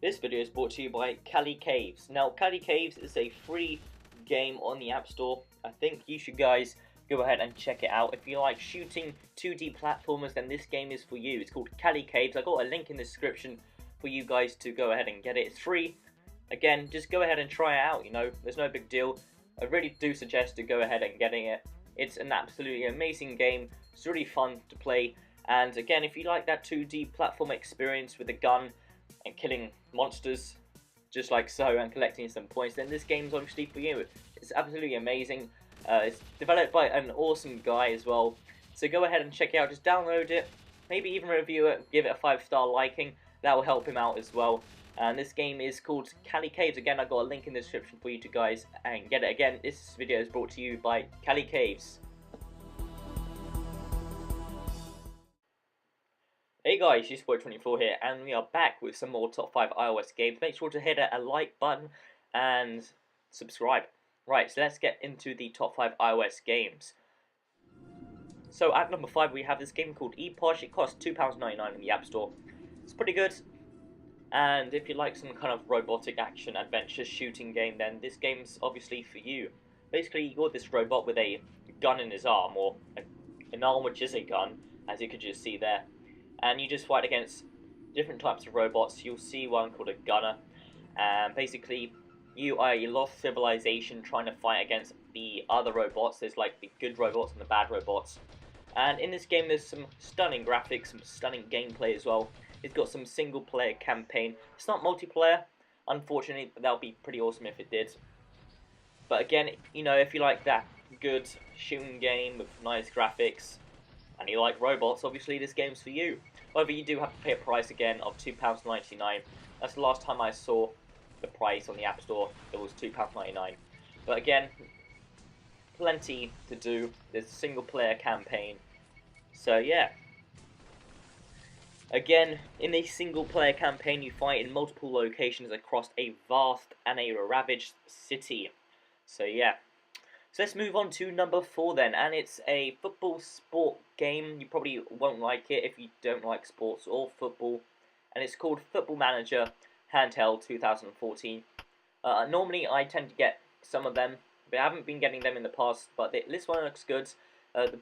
This video is brought to you by Cali Caves. Now, Cali Caves is a free game on the App Store. I think you should guys go ahead and check it out. If you like shooting 2D platformers, then this game is for you. It's called Cali Caves. I got a link in the description for you guys to go ahead and get it. It's free. Again, just go ahead and try it out, there's no big deal. I really do suggest to go ahead and getting it. It's an absolutely amazing game. It's really fun to play. And again, if you like that 2D platform experience with a gun and killing monsters just like so and collecting some points, then this game's obviously for you. It's absolutely amazing. It's developed by an awesome guy as well, so go ahead and check it out. Just download it, maybe even review it, give it a 5-star liking. That will help him out as well. And this game is called Cali Caves. Again, I got a link in the description for you to guys and get it. Again, this video is brought to you by Cali Caves. Hey guys, it's Boy24 here, and we are back with some more top 5 iOS games. Make sure to hit a like button and subscribe. Right, so let's get into the top 5 iOS games. So at number 5 we have this game called iPod. It costs £2.99 in the App Store. It's pretty good, and if you like some kind of robotic action adventure shooting game, then this game's obviously for you. Basically, you got this robot with a gun in his arm, or an arm which is a gun, as you could just see there. And you just fight against different types of robots. You'll see one called a gunner, and basically you are a lost civilization trying to fight against the other robots. There's like the good robots and the bad robots. And in this game there's some stunning graphics, some stunning gameplay as well. It's got some single player campaign. It's not multiplayer, unfortunately, but that would be pretty awesome if it did. But again, if you like that good shooting game with nice graphics, and you like robots, obviously this game's for you. However, you do have to pay a price again of £2.99. That's the last time I saw the price on the App Store. It was £2.99. But again, plenty to do. There's a single player campaign. So yeah. Again, in a single player campaign you fight in multiple locations across a vast and a ravaged city. So yeah. So let's move on to number 4 then, and it's a football sport game. You probably won't like it if you don't like sports or football, and it's called Football Manager Handheld 2014. Normally I tend to get some of them, but I haven't been getting them in the past, but this one looks good.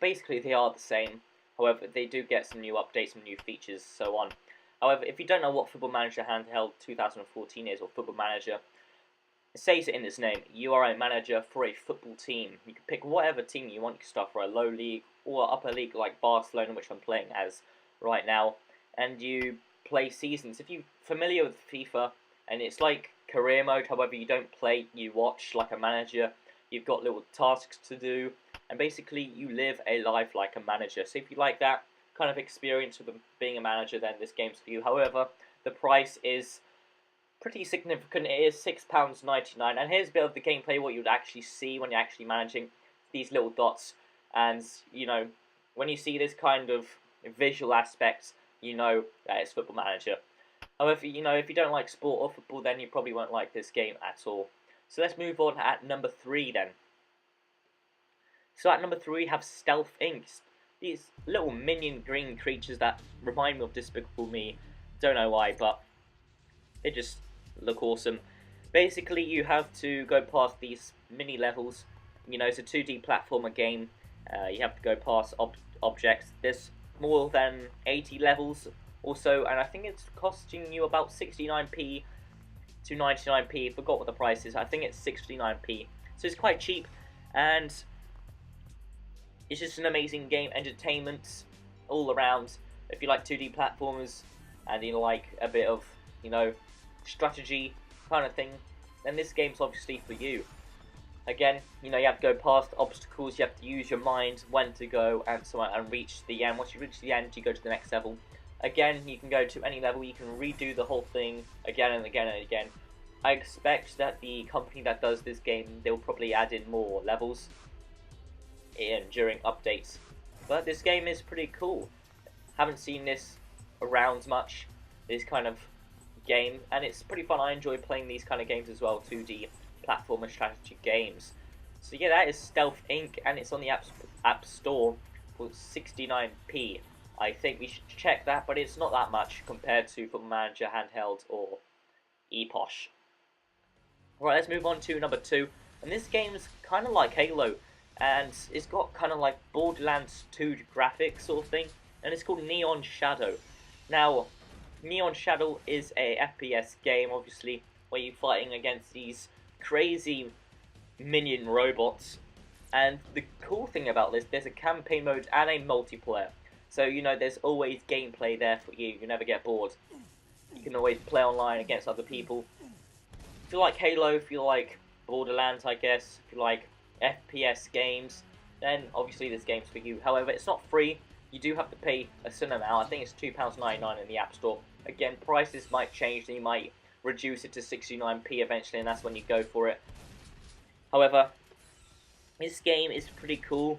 Basically they are the same, however they do get some new updates, some new features, so on. However, if you don't know what Football Manager Handheld 2014 is, or Football Manager, it says it in its name. You are a manager for a football team. You can pick whatever team you want. You can start for a low league or upper league like Barcelona, which I'm playing as right now. And you play seasons. If you're familiar with FIFA, and it's like career mode, however you don't play, you watch like a manager. You've got little tasks to do, and basically you live a life like a manager. So if you like that kind of experience with being a manager, then this game's for you. However, the price is pretty significant. It is £6.99, and here's a bit of the gameplay, what you'd actually see when you're actually managing these little dots. And when you see this kind of visual aspects, that it's Football Manager. However, if you don't like sport or football, then you probably won't like this game at all. So let's move on at number 3 then. So at number 3 we have Stealth Inc. These little minion green creatures that remind me of Despicable Me. Don't know why, but they just look awesome. Basically, you have to go past these mini levels. It's a 2D platformer game. You have to go past objects. There's more than 80 levels also, and I think it's costing you about 69p to 99p. Forgot what the price is. I think it's 69p. So it's quite cheap, and it's just an amazing game. Entertainment all around. If you like 2D platformers and you like a bit of, strategy kind of thing, then this game's obviously for you. Again, you have to go past obstacles, you have to use your mind when to go, and so on, and reach the end. Once you reach the end, you go to the next level. Again, you can go to any level, you can redo the whole thing again and again and again. I expect that the company that does this game, they'll probably add in more levels during updates. But this game is pretty cool. Haven't seen this around much, this kind of game, and it's pretty fun. I enjoy playing these kind of games as well, 2D platformer strategy games. So yeah, that is Stealth Inc., and it's on the App Store for 69p. I think we should check that, but it's not that much compared to Football Manager Handheld or Eposh. Right, let's move on to number 2. And this game's kind of like Halo, and it's got kind of like Borderlands 2 graphics sort of thing, and it's called Neon Shadow. Now, Neon Shadow is a FPS game, obviously, where you're fighting against these crazy minion robots. And the cool thing about this, there's a campaign mode and a multiplayer. So, you know, there's always gameplay there for you. You never get bored. You can always play online against other people. If you like Halo, if you like Borderlands, I guess, if you like FPS games, then obviously this game's for you. However, it's not free. You do have to pay a certain amount. I think it's £2.99 in the App Store. Again, prices might change, and you might reduce it to 69p eventually, and that's when you go for it. However, this game is pretty cool,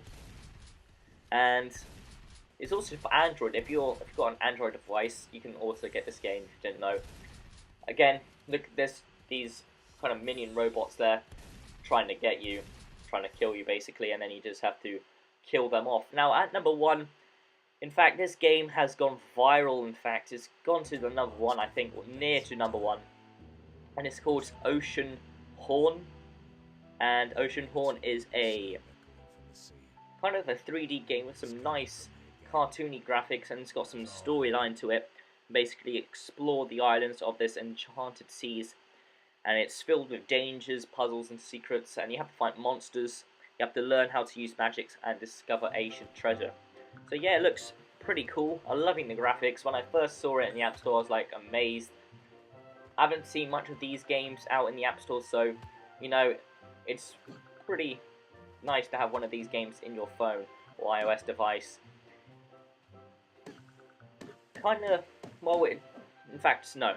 and it's also for Android. If you've got an Android device, you can also get this game if you didn't know. Again, look, there's these kind of minion robots there trying to get you, trying to kill you basically, and then you just have to kill them off. Now, at number 1, in fact, this game has gone viral. In fact, it's gone to the number 1, I think, or near to number 1, and it's called Ocean Horn. And Ocean Horn is a kind of a 3D game with some nice cartoony graphics, and it's got some storyline to it. Basically, explore the islands of this enchanted seas, and it's filled with dangers, puzzles, and secrets. And you have to fight monsters. You have to learn how to use magics and discover ancient treasure. So yeah, it looks pretty cool. I'm loving the graphics. When I first saw it in the App Store, I was like amazed. I haven't seen much of these games out in the App Store, so you know, it's pretty nice to have one of these games in your phone or iOS device. Kind of, well, in fact, no.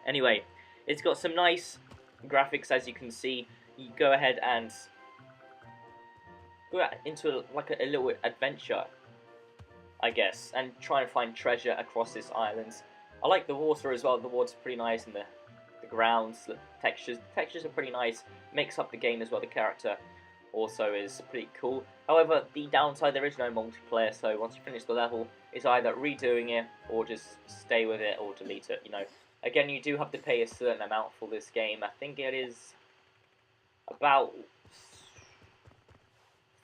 Anyway, it's got some nice graphics, as you can see. You go ahead and go into like a little adventure, I guess, and try and find treasure across this island. I like the water as well. The water's pretty nice, and the grounds, the textures are pretty nice. Makes up the game as well. The character also is pretty cool. However, the downside, there is no multiplayer, so once you finish the level, it's either redoing it or just stay with it or delete it, you know. Again, you do have to pay a certain amount for this game. I think it is about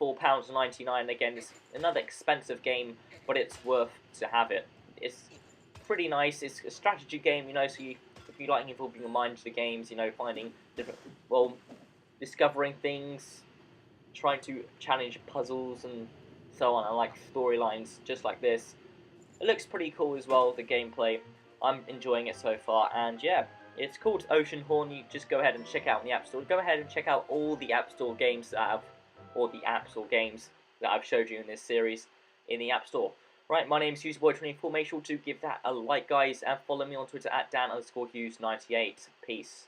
£4.99. Again, it's another expensive game, but it's worth to have it. It's pretty nice. It's a strategy game, you know, so if you like involving your mind into the games, you know, finding different, well, discovering things, trying to challenge puzzles and so on. I like storylines just like this. It looks pretty cool as well, the gameplay. I'm enjoying it so far, and yeah, it's called Ocean Horn. You just go ahead and check out in the App Store. Go ahead and check out all the App Store games that I've, or the apps or games that I've showed you in this series in the App Store. Right, my name's HughesBoy24. Make sure to give that a like, guys, and follow me on Twitter at Dan_Hughes98. Peace.